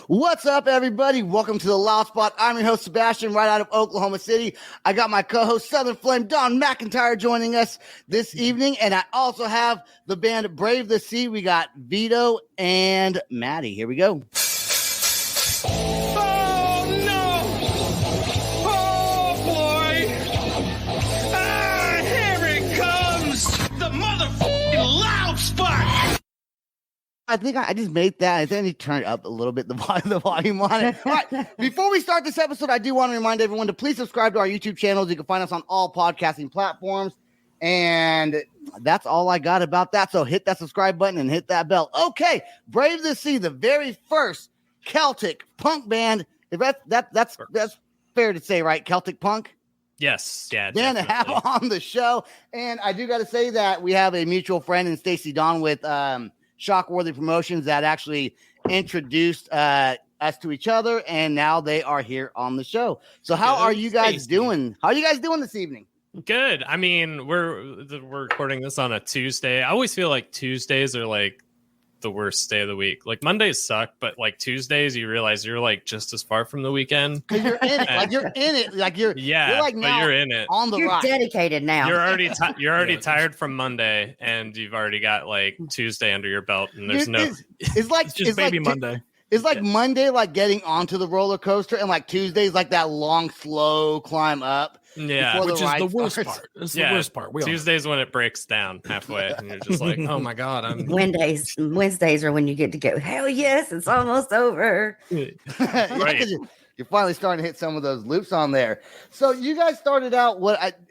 What's up, everybody? Welcome to the Loud Spot. I'm your host, Sebastian, right out of Oklahoma City. I got my co-host, Southern Flame, Don McIntyre, joining us this evening. And I also have the band Brave the Sea. We got Vito and Maddie. Here we go. I think I just made that. I think I need to turn it up a little bit, the volume on it. All right. Before we start this episode, I do want to remind everyone to please subscribe to our YouTube channels. You can find us on all podcasting platforms. And that's all I got about that. So hit that subscribe button and hit that bell. Okay. Brave the Sea, the very first Celtic punk band. If that's fair to say, right? Celtic punk? Yes. Yeah. Band to have on the show. And I do got to say that we have a mutual friend in Stacey Dawn with Shockworthy Promotions that actually introduced us to each other, and now they are here on the show. So how are you guys doing? How are you guys doing this evening? Good. I mean, we're recording this on a Tuesday. I always feel like Tuesdays are like the worst day of the week. Like Mondays suck, but like Tuesdays, you realize you're like just as far from the weekend. Because you're in it. Like you're in it. Like you're like now you're in it. On the You're rock. dedicated now. You're already tired from Monday, and you've already got like Tuesday under your belt, and there's it's like just baby Monday. It's like Monday, like getting onto the roller coaster, and like Tuesday's like that long, slow climb up. Yeah, which is the worst part. It's the worst part. Tuesday's when it breaks down halfway, and you're just like, "Oh my god, I'm." Wednesdays are when you get to go. Hell yes, it's almost over. Right. You're finally starting to hit some of those loops on there. So you guys started out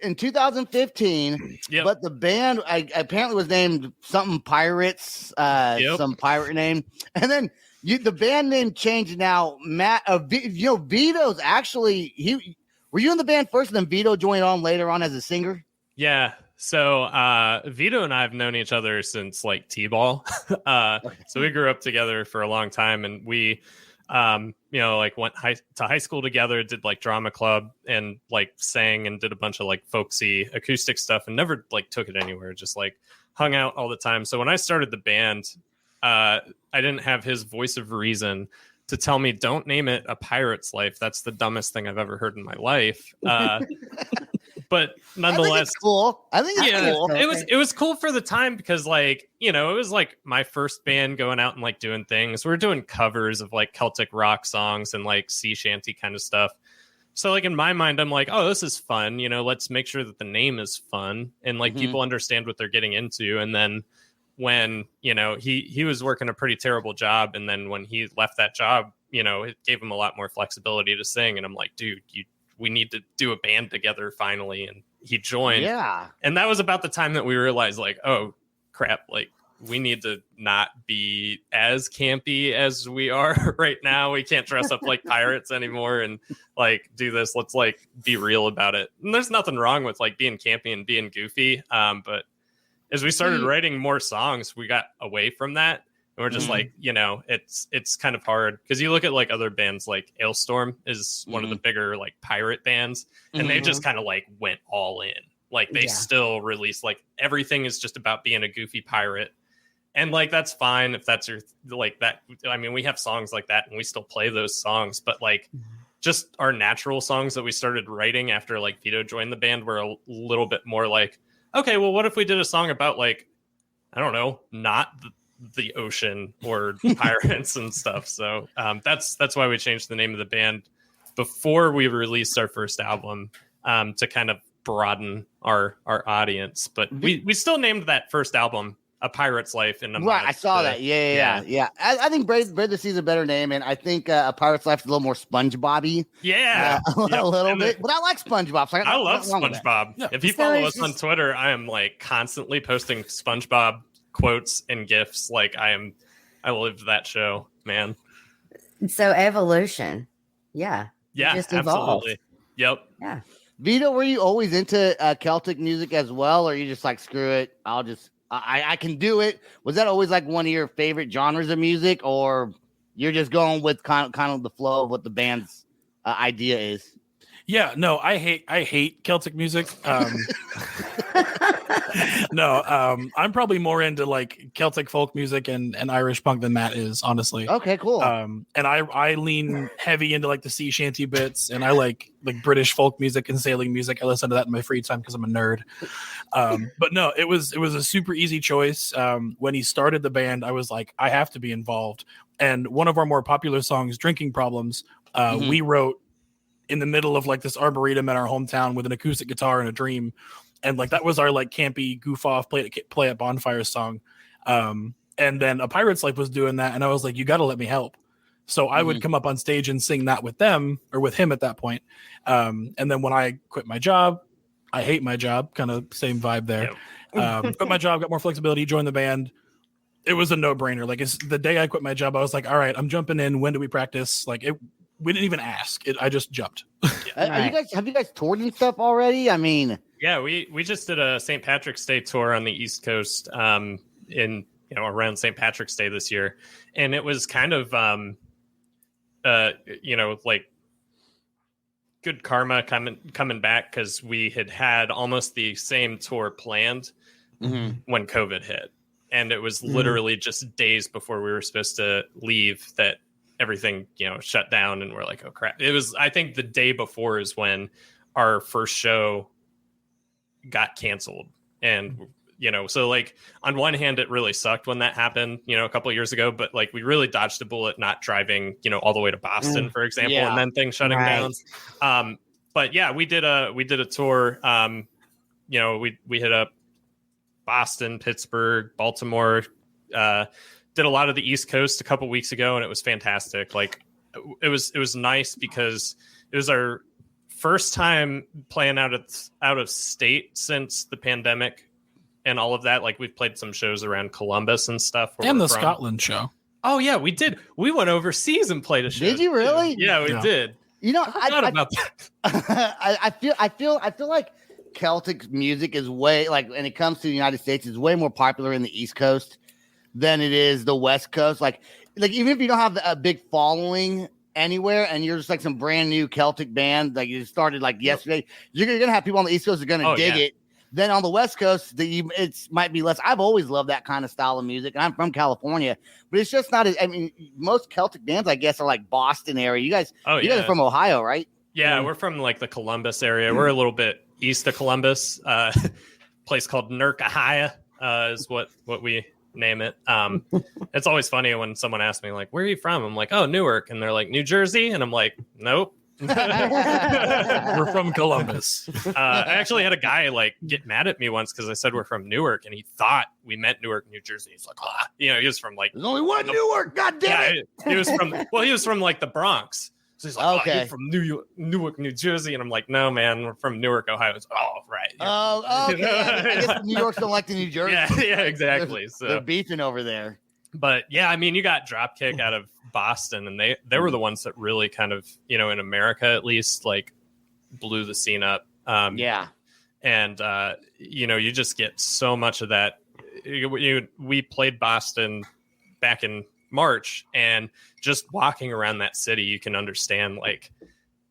in 2015, but the band apparently was named something Pirates, some pirate name, and then the band name changed now. Vito's actually Were you in the band first, and then Vito joined on later on as a singer? Yeah. So Vito and I have known each other since like T-ball. So we grew up together for a long time, and we, like went to high school together, did like drama club, and like sang and did a bunch of like folksy acoustic stuff, and never like took it anywhere. Just like hung out all the time. So when I started the band, I didn't have his voice of reason to tell me, don't name it A Pirate's Life. That's the dumbest thing I've ever heard in my life. But nonetheless, I think it's cool. I think it's cool. It was cool for the time because like, it was like my first band going out and like doing things. We were doing covers of like Celtic rock songs and like sea shanty kind of stuff. So like in my mind, I'm like, oh, this is fun. Let's make sure that the name is fun and like people understand what they're getting into. And then when he was working a pretty terrible job, and then when he left that job, it gave him a lot more flexibility to sing, and I'm like, dude, we need to do a band together finally. And he joined. Yeah. And that was about the time that we realized like, oh crap, like we need to not be as campy as we are right now. We can't dress up like pirates anymore and like do this. Let's like be real about it. And there's nothing wrong with like being campy and being goofy, but as we started writing more songs, we got away from that. And we're just like, it's kind of hard because you look at like other bands, like Ailstorm is one of the bigger like pirate bands. And they just kind of like went all in. Like they still release like everything is just about being a goofy pirate. And like, that's fine if that's your like that. I mean, we have songs like that and we still play those songs, but like just our natural songs that we started writing after like Vito joined the band were a little bit more like, okay, well, what if we did a song about like, I don't know, not the ocean or pirates and stuff. So that's why we changed the name of the band before we released our first album to kind of broaden our audience. But we still named that first album A Pirate's Life. Right, I saw that. Yeah. I think Brave the Sea is a better name, and I think A Pirate's Life is a little more SpongeBob-y. Yeah. A little bit. But I like SpongeBob. So I love SpongeBob. Yeah. If you follow us on Twitter, I am like constantly posting SpongeBob quotes and GIFs. Like I live that show, man. So evolution. Yeah. Just absolutely. Yep. Yeah. Vito, were you always into Celtic music as well, or you just like, screw it, I can do it? Was that always like one of your favorite genres of music, or you're just going with kind of the flow of what the band's idea is? Yeah, no, I hate Celtic music. No, I'm probably more into like Celtic folk music and Irish punk than Matt is, honestly. Okay, cool. And I lean heavy into like the sea shanty bits, and I like British folk music and sailing music. I listen to that in my free time because I'm a nerd. But no, it was a super easy choice. When he started the band, I was like, I have to be involved. And one of our more popular songs, "Drinking Problems," we wrote in the middle of like this arboretum in our hometown with an acoustic guitar and a dream. And like, that was our like campy goof off play at bonfires song. And then A Pirate's Life was doing that. And I was like, you got to let me help. So I would come up on stage and sing that with them or with him at that point. And then when I quit my job, I hate my job, kind of same vibe there. Quit my job, got more flexibility, joined the band. It was a no brainer. Like, it's the day I quit my job, I was like, all right, I'm jumping in. When do we practice? Like, we didn't even ask. I just jumped. Have you guys toured and stuff already? I mean, yeah, we just did a St. Patrick's Day tour on the East Coast in around St. Patrick's Day this year, and it was kind of like good karma coming back because we had almost the same tour planned when COVID hit, and it was literally just days before we were supposed to leave that everything shut down, and we're like, oh crap. It was, I think the day before is when our first show got canceled, and so like on one hand it really sucked when that happened a couple of years ago, but like we really dodged a bullet not driving all the way to Boston, for example, and then things shutting down. But yeah, we did a tour. We hit up Boston, Pittsburgh, Baltimore, did a lot of the East Coast a couple weeks ago, and it was fantastic. Like it was nice because it was our first time playing out of state since the pandemic and all of that. Like, we've played some shows around Columbus and stuff. And the Scotland show. Oh yeah, we did. We went overseas and played a show. Did you really? Yeah, we did. I forgot about that. I feel like Celtic music is way, like, when it comes to the United States, is way more popular in the East Coast than it is the West Coast. Like even if you don't have a big following anywhere and you're just like some brand new Celtic band, like you started like yesterday, you're gonna have people on the East Coast that are gonna dig it. Then on the West Coast, it might be less. I've always loved that kind of style of music, and I'm from California, but it's just not as. I mean, most Celtic bands, I guess, are like Boston area. You guys are from Ohio, right? Yeah, we're from like the Columbus area. We're a little bit east of Columbus. Place called Nurkahaya is what we name it. It's always funny when someone asks me like, where are you from? I'm like, oh, Newark. And they're like, New Jersey? And I'm like, nope. We're from Columbus. I actually had a guy like get mad at me once because I said we're from Newark, and he thought we meant Newark, New Jersey. He's like, he was from like, there's only one Newark. God damn it. He was from like the Bronx. So he's like, you're from Newark, New Jersey. And I'm like, no, man, we're from Newark, Ohio. It's, right. Oh, okay. I guess New York's don't like the New Jersey. Yeah, exactly. They're beefing over there. But yeah, I mean, you got Dropkick out of Boston, and they were the ones that really kind of, in America at least, like blew the scene up. And you just get so much of that. We played Boston back in March, and just walking around that city, you can understand like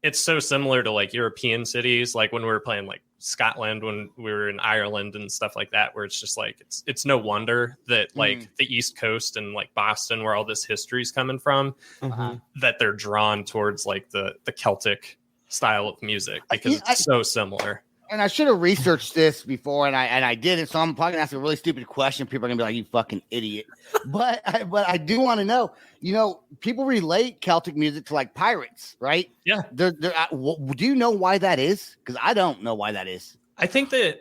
it's so similar to like European cities, like when we were playing like Scotland, when we were in Ireland and stuff like that, where it's just like it's no wonder that like the East Coast and like Boston, where all this history is coming from, that they're drawn towards like the Celtic style of music because it's so similar. And I should have researched this before, and I didn't. So I'm probably gonna ask a really stupid question. People are gonna be like, "You fucking idiot!" but I do want to know. People relate Celtic music to like pirates, right? Yeah. Do you know why that is? Because I don't know why that is. I think that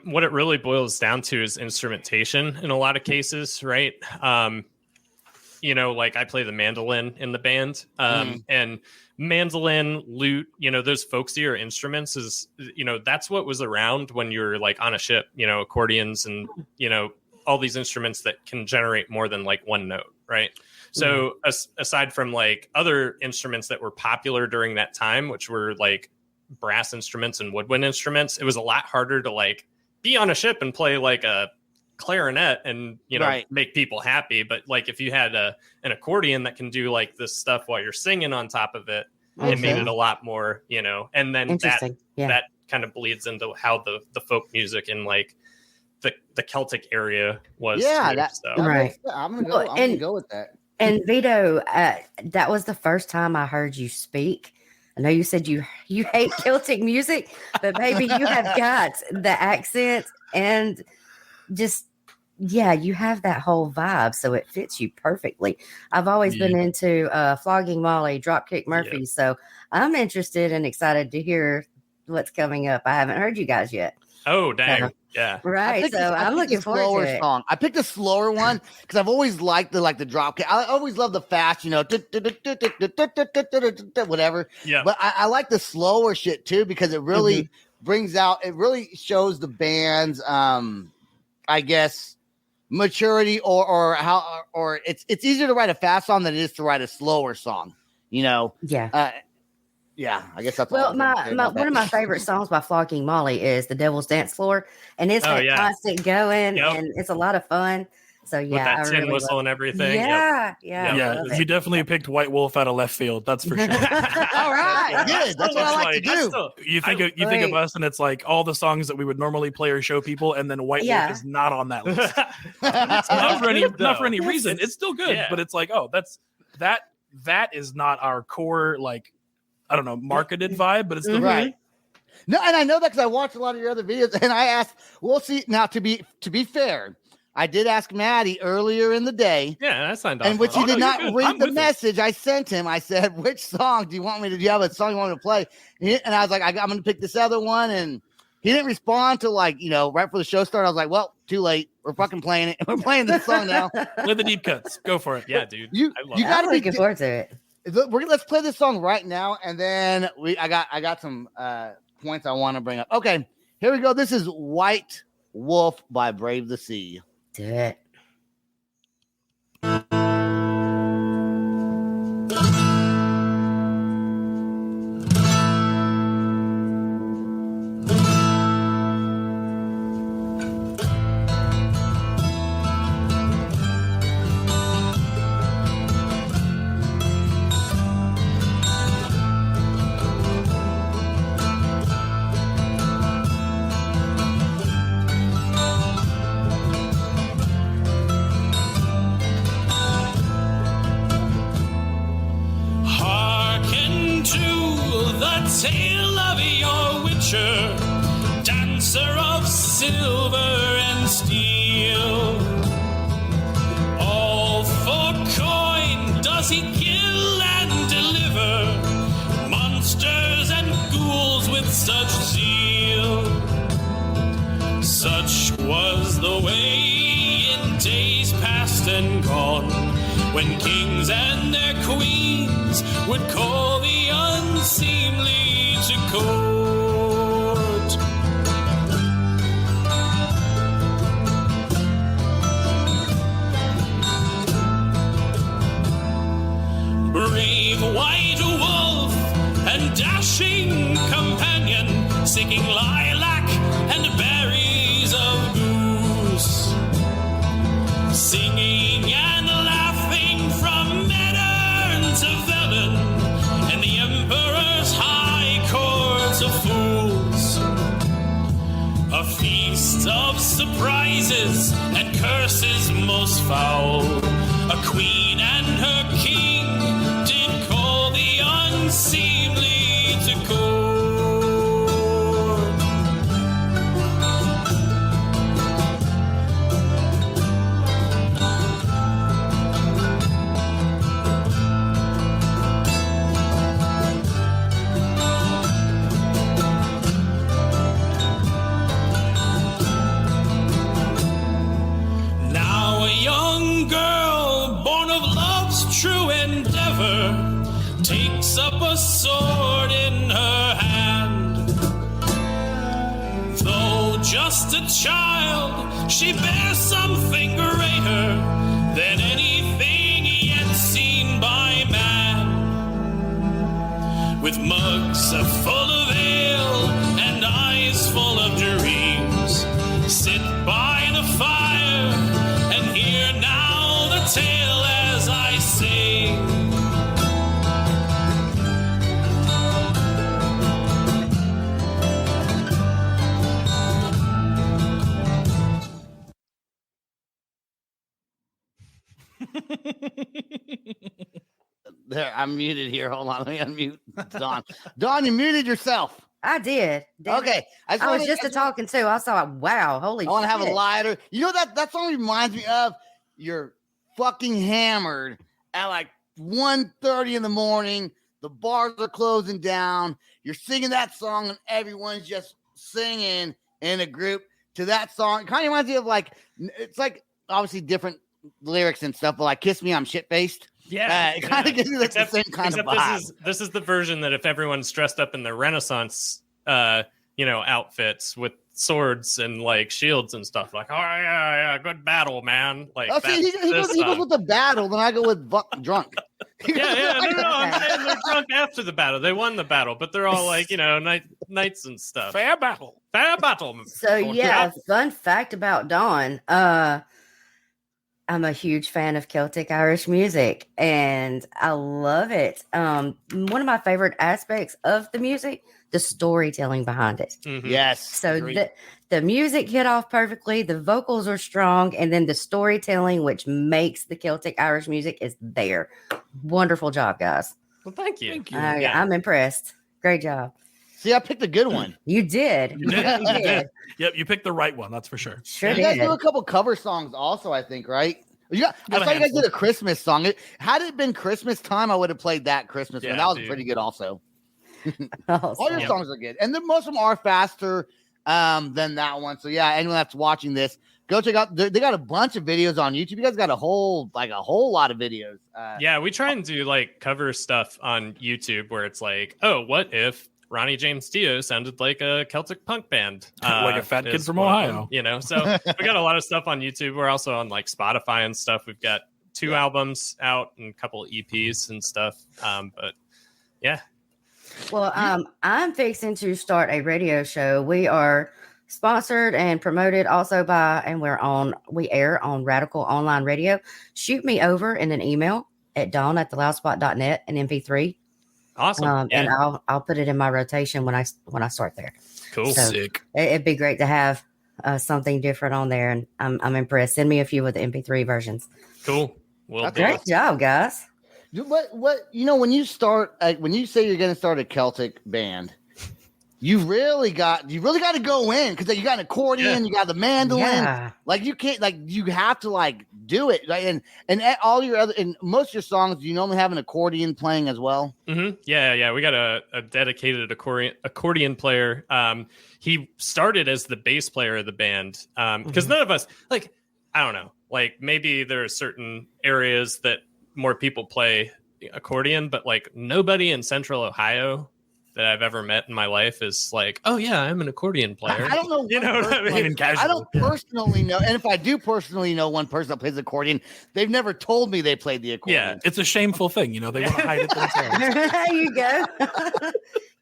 what it really boils down to is instrumentation in a lot of cases, right? Like I play the mandolin in the band, and mandolin, lute, those folksier instruments is, that's what was around when you're like on a ship, accordions and, all these instruments that can generate more than like one note. Right. So aside from like other instruments that were popular during that time, which were like brass instruments and woodwind instruments, it was a lot harder to like be on a ship and play like a clarinet and make people happy. But like if you had an accordion that can do like this stuff while you're singing on top of it, it made it a lot more, and then that kind of bleeds into how the folk music and like the Celtic area was. Yeah, too, that, so. that Right. makes sense. I'm gonna Well, go. I'm gonna go with that. And Vito, that was the first time I heard you speak. I know you said you hate Celtic music, but baby, you have got the accent and just you have that whole vibe, so it fits you perfectly. I've always been into Flogging Molly, Dropkick Murphy, so I'm interested and excited to hear what's coming up. I haven't heard you guys yet. Oh dang, yeah. Right, so I'm looking forward to it. Song. I picked a slower one because I've always liked the drop kick. I always love the fast, whatever. Yeah. But I like the slower shit too because it really brings out. It really shows the band's, I guess, maturity or how or it's easier to write a fast song than it is to write a slower song. Yeah. Yeah, I guess that's well. One of my favorite songs by Flogging Molly is "The Devil's Dance Floor," and it's constant going, and it's a lot of fun. So with that tin whistle and everything. Yeah. You definitely picked White Wolf out of left field. That's for sure. All right, good. That's what I like to do. You think of us, and it's like all the songs that we would normally play or show people, and then White Wolf is not on that list. not for any reason. It's still good, but it's like, that is not our core, like, I don't know, marketed vibe, but it's still right. No, and I know that because I watched a lot of your other videos, and I asked. We'll see. Now, to be fair, I did ask Maddie earlier in the day. Yeah, I signed off. And which he did not read the message I sent him. I said, "Which song do you want me to? Do you have a song you want me to play?" And I was like, "I'm going to pick this other one." And he didn't respond till right before the show started. I was like, "Well, too late. We're fucking playing it. We're playing this song now." Play the deep cuts. Go for it. Yeah, dude. You got to be looking forward to it. Let's play this song right now, and then I got some points I want to bring up. Okay, here we go. This is White Wolf by Brave the Sea. Do it. Tale of your witcher, dancer of silver and steel. All for coin does he kill and deliver monsters and ghouls with such zeal. Such was the way in days past and gone, when kings and their queens would call the unseemly to court. Brave white wolf and dashing companion, seeking lilac and berries of goose, singing and laughing from Medern to Velen and the Emperor's high courts of fools. A feast of surprises and curses most foul. A queen and her king did call the unseemly to court. True endeavor takes up a sword in her hand. Though just a child, she bears something greater than anything yet seen by man. With mugs full of ale and eyes full of dreams, sit by the fire and hear now the tale as I sing. There, I'm muted here. Hold on, let me unmute Dawn. Dawn, you muted yourself. I did. Damn it. Okay, I was just talking too. I saw, wow, holy I want to have a shit. lighter. You know that song reminds me of you're fucking hammered at like 1:30 in the morning. The bars are closing down. You're singing that song, and everyone's just singing in a group to that song. It kind of reminds me of like it's like obviously different lyrics and stuff, but like "Kiss Me, I'm Shit Faced." Yeah, It kind of gives you like the same kind of vibe. This is the version that if everyone's dressed up in their Renaissance, outfits with swords and like shields and stuff, like, oh yeah, good battle, man. Like, Oh, see, he goes with the battle, then I go with drunk. yeah, no, I'm saying they're drunk after the battle. They won the battle, but they're all like, knights and stuff. Fair battle. So yeah, fun fact about Dawn. I'm a huge fan of Celtic Irish music and I love it. One of my favorite aspects of the music, the storytelling behind it. Mm-hmm. Yes. So the music hit off perfectly, the vocals are strong, and then the storytelling, which makes the Celtic Irish music, is there. Wonderful job, guys. Well, thank you. I'm impressed. Great job. See, I picked a good one. You did. You did. You did. Yep, you picked the right one. That's for sure. Sure You guys did. do a couple cover songs also, I think, right? I Got saw a you guys handful. did a Christmas song. Had it been Christmas time, I would have played that Christmas one. Yeah, That was dude. pretty good also. Awesome. All your songs are good. And then most of them are faster than that one. So yeah, anyone that's watching this, go check out. They got a bunch of videos on YouTube. You guys got a whole lot of videos. Yeah, we try and do like cover stuff on YouTube where it's like, oh, what if Ronnie James Dio sounded like a Celtic punk band, Like a fat kid is from one of Ohio. them, So we got a lot of stuff on YouTube. We're also on like Spotify and stuff. We've got 2 albums out and a couple EPs and stuff. But yeah, Well, I'm fixing to start a radio show. We are sponsored and promoted also by, and we air on Radical Online Radio. Shoot me over in an email at dawn@theloudspot.net and MP3. awesome. And I'll put it in my rotation when I start there. Cool. So Sick. it'd be great to have something different on there, and I'm impressed. Send me a few with the MP3 versions. Cool. We'll That's do Great it. job, guys. What when you start when you say you're going to start a Celtic band, you really got to go in because you got an accordion, you got the mandolin. Yeah. Like you can't you have to do it. And all your other and most of your songs, do you normally have an accordion playing as well? Mm-hmm. Yeah. We got a dedicated accordion player. He started as the bass player of the band because none of us I don't know. Like maybe there are certain areas that more people play accordion, but nobody in Central Ohio that I've ever met in my life is like, oh yeah, I'm an accordion player. I don't know. You know what I mean? Even casual. I don't personally know, and if I do personally know one person that plays accordion, they've never told me they played the accordion. Yeah. It's a shameful thing, they want to hide it themselves. There you go.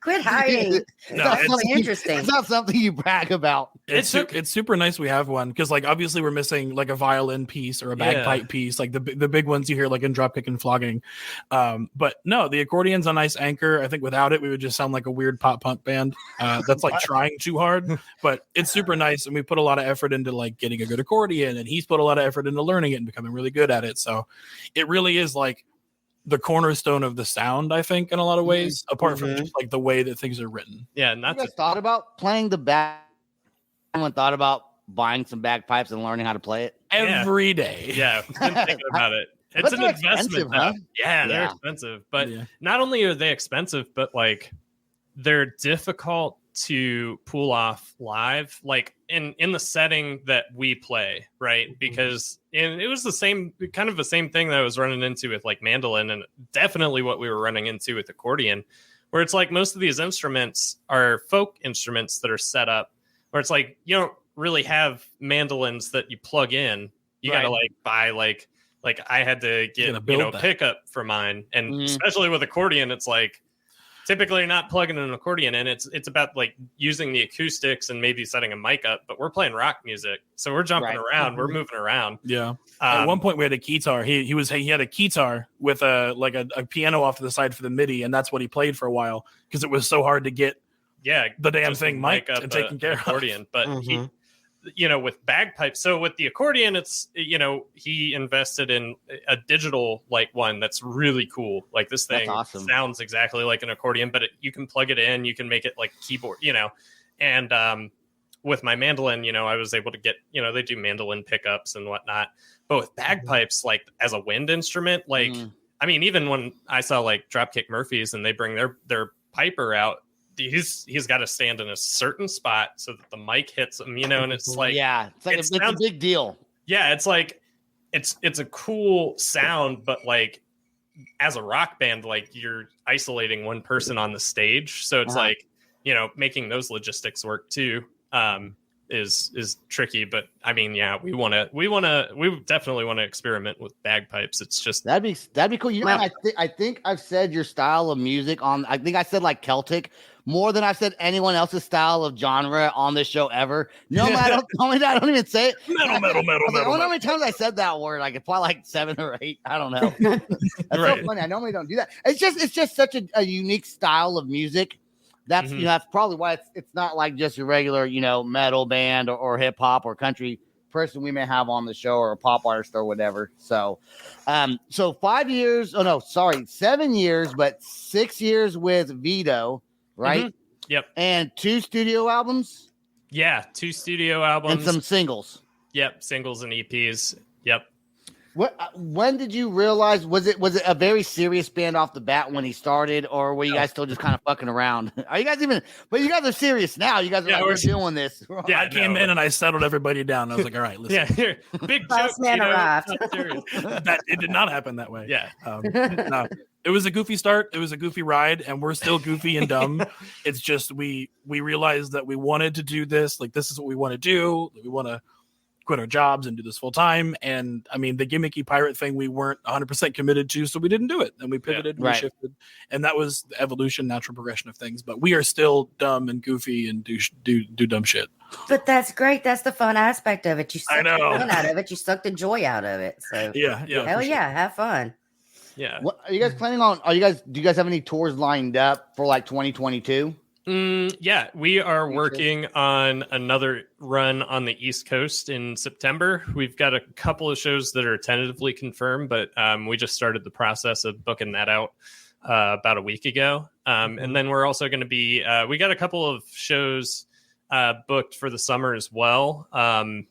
Quit hiding. No, That's it's- interesting. It's not something you brag about. It's super nice we have one because obviously we're missing a violin piece or a bagpipe piece, the big ones you hear in Dropkick and Flogging. But no, the accordion's a nice anchor. I think without it we would just sound like a weird pop punk band that's trying too hard. But it's super nice, and we put a lot of effort into getting a good accordion, and he's put a lot of effort into learning it and becoming really good at it. So it really is the cornerstone of the sound, I think, in a lot of ways, apart from just the way that things are written. Yeah, You not guys to thought about playing the bag? Anyone thought about buying some bagpipes and learning how to play it? Every day. yeah, been thinking about it. It's But an they're investment, expensive, though. huh? Yeah, they're Yeah. expensive. But Yeah. not only are they expensive, but they're difficult to pull off live, in the setting that we play, right? Because it was the same thing that I was running into with mandolin, and definitely what we were running into with accordion, where it's most of these instruments are folk instruments that are set up where it's you don't really have mandolins that you plug in. You Right. gotta buy I had to get build that. pickup for mine, and Mhm. especially with accordion, it's typically you're not plugging an accordion in. It's about using the acoustics and maybe setting a mic up, but we're playing rock music, so we're jumping Right. around, we're moving around. Yeah. At one point we had a guitar. He had a guitar with a piano off to the side for the MIDI, and that's what he played for a while because it was so hard to get yeah, the damn just thing mic mic'd up and taken care of. accordion, but Mhm. with bagpipes. So with the accordion, it's, he invested in a digital like one that's really cool. Like this thing sounds exactly like an accordion, but you can plug it in, you can make it like keyboard, and with my mandolin, I was able to get, they do mandolin pickups and whatnot, but with bagpipes, like as a wind instrument, like, I mean, even when I saw like Dropkick Murphys and they bring their piper out, he's got to stand in a certain spot so that the mic hits him, and it's like, it's a big deal. Yeah, it's like it's a cool sound, but like as a rock band, like you're isolating one person on the stage, so it's like making those logistics work too is tricky. But I mean, we definitely want to experiment with bagpipes. It's just that'd be cool. I think I've said your style of music on. I think I said like Celtic more than I've said anyone else's style of genre on this show ever. No matter, I don't even say it. Metal. I wonder how many times I said that word. Like probably like 7 or 8. I don't know. That's so funny. I normally don't do that. It's just such a unique style of music. That's that's probably why it's not like just a regular metal band or hip hop or country person we may have on the show or a pop artist or whatever. So 5 years. Oh no, sorry, 7 years, but 6 years with Vito. Right. Yep. And 2 studio albums. Yeah, 2 studio albums and some singles. Yep, singles and EPs. Yep. When did you realize? Was it a very serious band off the bat when he started, or were you guys still just kind of fucking around? Are you guys even? But you guys are serious now. You guys are like, we're doing this. Yeah, I came in and I settled everybody down. I was like, all right, listen. Yeah, here, big joke. Man arrived. It did not happen that way. Yeah. No. It was a goofy start. It was a goofy ride, and we're still goofy and dumb. It's just we realized that we wanted to do this. Like, this is what we want to do. We want to quit our jobs and do this full time. And I mean, the gimmicky pirate thing we weren't 100% committed to, so we didn't do it. And we pivoted, we shifted, and that was the evolution, natural progression of things. But we are still dumb and goofy and do dumb shit. But that's great. That's the fun aspect of it. You suck I know. the fun out of it. You suck the joy out of it. So yeah, hell yeah, have fun. Yeah. What are you guys planning on? Do you guys have any tours lined up for like 2022? Yeah, we are working on another run on the East Coast in September. We've got a couple of shows that are tentatively confirmed, but we just started the process of booking that out about a week ago. And then we're also going to be, we got a couple of shows booked for the summer as well. I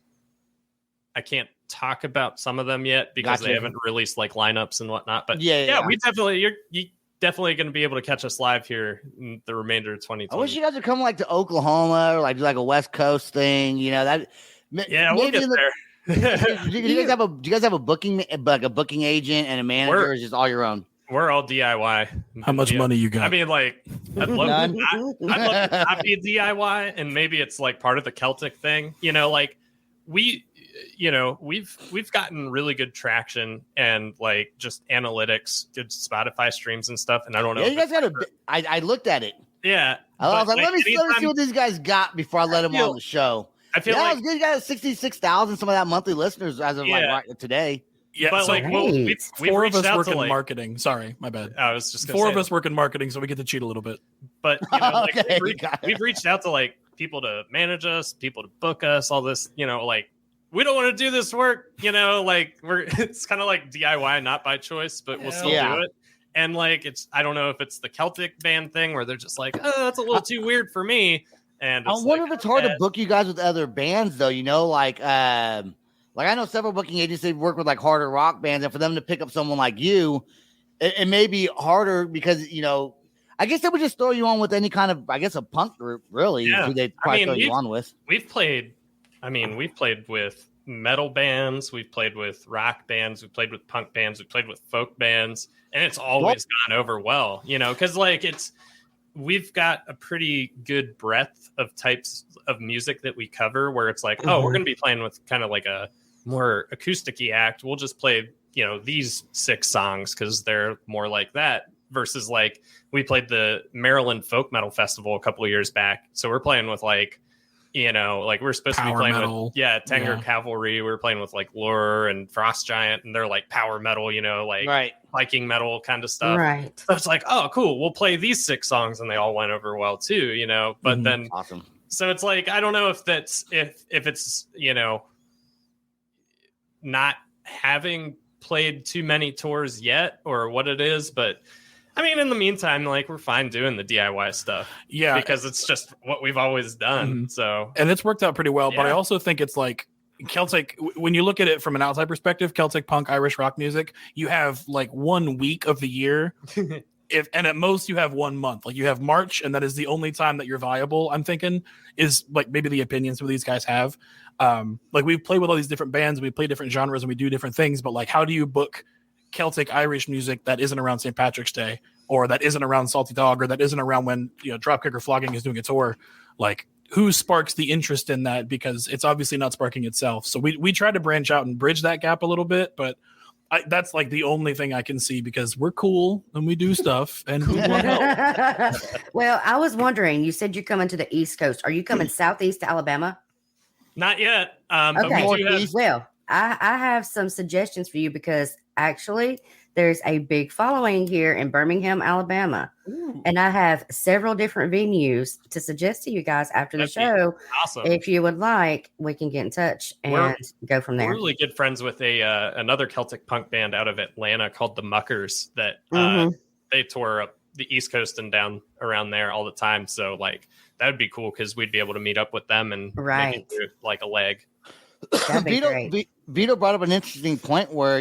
can't talk about some of them yet because they haven't released like lineups and whatnot. But yeah. We definitely, you definitely going to be able to catch us live here in the remainder of 2020. I wish you guys would come like to Oklahoma or like do like a West Coast thing. That. Yeah, we'll get there. do you guys have a booking agent and a manager, or is just all your own? We're all DIY. How much money you got? I mean, like, I'd love to not be a DIY, and maybe it's like part of the Celtic thing. Like we've gotten really good traction and like just analytics, good Spotify streams and stuff. And I don't know. Yeah, you guys got I looked at it. Yeah, I was like, let me see what these guys got before I let them on the show. I feel like you got 66,000 some of that monthly listeners as of like right today. Yeah, but so like we've four of reached us out work to in like, marketing. Sorry, my bad. I was just four of us work in marketing, so we get to cheat a little bit. But we've reached out to like people to manage us, people to book us, all this. Like we don't want to do this work. Like it's kind of like DIY, not by choice, but we'll still do it. And like I don't know if it's the Celtic band thing where they're just like, oh, that's a little too weird for me. And I wonder if it's hard to book you guys with other bands though. Like I know several booking agents, they work with like harder rock bands, and for them to pick up someone like you, it may be harder because, I guess they would just throw you on with any kind of, I guess, a punk group, really. Yeah. Who they'd probably throw you on with. We've played with metal bands, we've played with rock bands, we've played with punk bands, we've played with folk bands, and it's always gone over well, because like we've got a pretty good breadth of types of music that we cover where it's like, oh, we're going to be playing with kind of like a more acoustic-y act. We'll just play, these 6 songs because they're more like that versus like we played the Maryland Folk Metal Festival a couple of years back. So we're playing with like, like we're supposed to be playing metal. with, Tanger Cavalry. We were playing with like Lure and Frost Giant, and they're like power metal, like Viking metal kind of stuff. Right. So it's like, oh, cool. We'll play these 6 songs, and they all went over well too, But then, awesome. So it's like, I don't know if that's if it's, not having played too many tours yet or what it is, but I mean, in the meantime, like, we're fine doing the DIY stuff. Yeah, because it's just what we've always done. So, and it's worked out pretty well. But I Yeah. also think it's like Celtic, when you look at it from an outside perspective, Celtic punk, Irish rock music, you have like 1 week of the year. And at most you have 1 month. Like you have March, and that is the only time that you're viable. I'm thinking is like maybe the opinions some of these guys have. Like we play with all these different bands, and we play different genres, and we do different things. But like, how do you book Celtic Irish music that isn't around St. Patrick's Day, or that isn't around Salty Dog, or that isn't around when Dropkick or Flogging is doing a tour? Like, who sparks the interest in that? Because it's obviously not sparking itself. So we try to branch out and bridge that gap a little bit, but that's like the only thing I can see, because we're cool and we do stuff and we want help. Well, I was wondering, you said you're coming to the East Coast. Are you coming southeast to Alabama? not yet. But Okay. we do have, Well, I have some suggestions for you, because actually there's a big following here in Birmingham, Alabama. And I have several different venues to suggest to you guys after the That'd be show. awesome. If you would like, we can get in touch and We're- go from there. We're really good friends with another Celtic punk band out of Atlanta called the Muckers that Mhm. they tour up the East Coast and down around there all the time. So like, that would be cool because we'd be able to meet up with them and maybe Right. do like a leg. That'd be great. Vito brought up an interesting point where,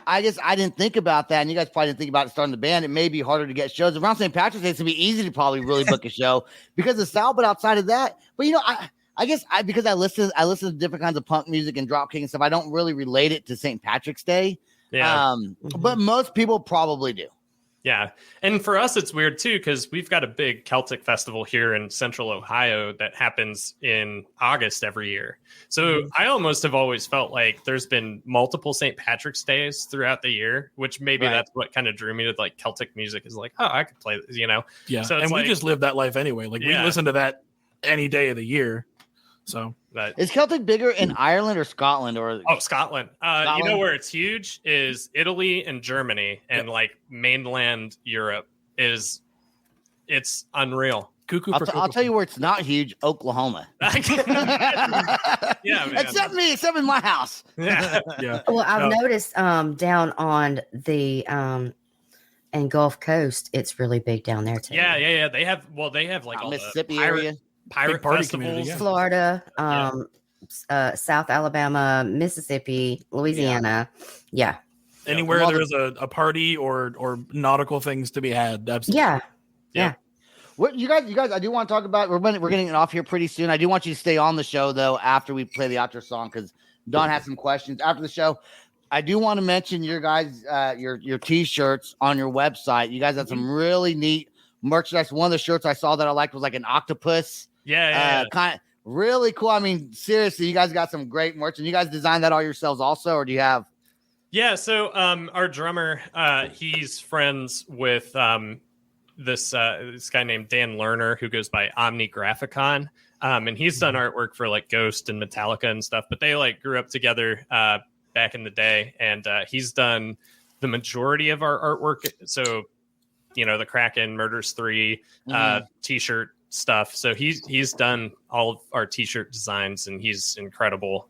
I guess I didn't think about that, and you guys probably didn't think about it starting the band. It may be harder to get shows around St. Patrick's Day. It's gonna be easy to probably really book a show because of Sal. But outside of that, I guess because I listen to different kinds of punk music and Dropkick and stuff, I don't really relate it to St. Patrick's Day. Yeah. But most people probably do. Yeah. And for us, it's weird too, because we've got a big Celtic festival here in central Ohio that happens in August every year. So I almost have always felt like there's been multiple St. Patrick's Days throughout the year, which maybe Right. that's what kind of drew me to like Celtic music, is like, oh, I could play this, Yeah. So it's and like, we just live that life anyway. Like we Yeah. listen to that any day of the year. So that, Is Celtic bigger in Ireland or Scotland or? oh, Scotland. You know Scotland? where it's huge is Italy and Germany, and like mainland Europe it's unreal. cuckoo for I'll tell you where it's not huge. Oklahoma. Yeah, man. Except in my house. Yeah. Yeah. Well, I've No. noticed down on the and Gulf Coast, it's really big down there too. Yeah. They have like all Mississippi the area. pirate Big party festivals. community, yeah. Florida, South Alabama, Mississippi, Louisiana. Yeah. Anywhere Well, there's a party or nautical things to be had. Absolutely. Yeah. What you guys, I do want to talk about. We're getting it off here pretty soon. I do want you to stay on the show though after we play the outro song, because Don has some questions after the show. I do want to mention your guys, your t-shirts on your website. You guys have some really neat merchandise. One of the shirts I saw that I liked was like an octopus. Yeah. Kind of really cool. I mean, seriously, you guys got some great merch, and you guys designed that all yourselves also, or do you have? Yeah, so our drummer, he's friends with this guy named Dan Lerner, who goes by Omni Graphicon, and he's done artwork for like Ghost and Metallica and stuff. But they like grew up together back in the day, and he's done the majority of our artwork. So the Kraken, Murders 3, t-shirt stuff. So he's done all of our t-shirt designs, and he's incredible.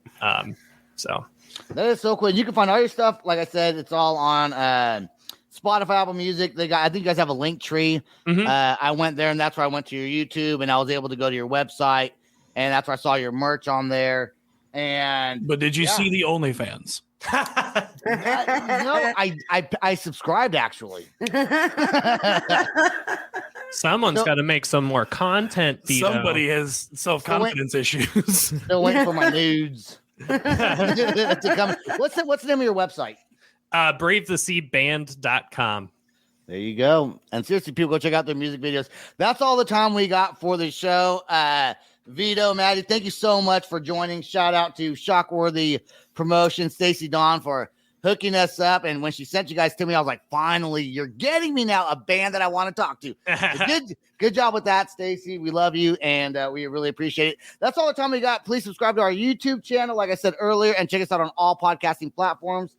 So. That is so cool. You can find all your stuff. Like I said, it's all on Spotify, Apple Music. I think you guys have a link tree. Mhm. I went there, and that's where I went to your YouTube, and I was able to go to your website, and that's where I saw your merch on there. And But did you Yeah. see the OnlyFans? I subscribed actually. Someone's So- got to make some more content. Vito. Somebody has self-confidence issues. Still waiting for my nudes to come. What's the name of your website? BraveTheSeaBand.com. There you go. And seriously, people, go check out their music videos. That's all the time we got for the show. Vito, Maddie, thank you so much for joining. Shout out to Shockworthy Promotion, Stacy Dawn, for hooking us up. And when she sent you guys to me, I was like, finally, you're getting me now a band that I want to talk to. So good job with that, Stacy. We love you, and we really appreciate it. That's all the time we got. Please subscribe to our YouTube channel, like I said earlier, and check us out on all podcasting platforms.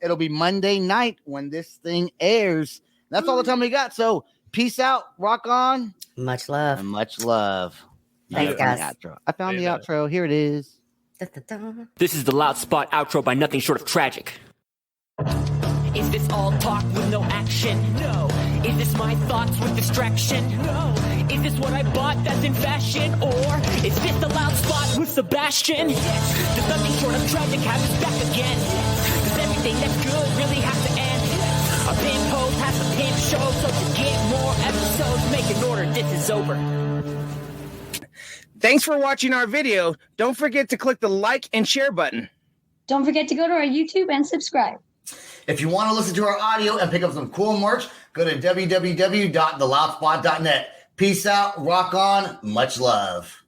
It'll be Monday night when this thing airs. That's all the time we got. So Peace out. Rock on. Much love. And much love. Thanks, I found guys. the outro. I found Say the that. outro. Here it is. Da-da-da. This is the Loud Spot outro by Nothing Short of Tragic. Is this all talk with no action? No. Is this my thoughts with distraction? No. Is this what I bought that's in fashion? Or is this the Loud Spot with Sebastian? Yes. Does Nothing Short of Tragic have us back again? Does everything that's good really have to end? A pimp host has a pimp show, so to get more episodes, make an order, this is over. Thanks for watching our video. Don't forget to click the like and share button. Don't forget to go to our YouTube and subscribe. If you want to listen to our audio and pick up some cool merch, go to www.theloudspot.net. Peace out. Rock on. Much love.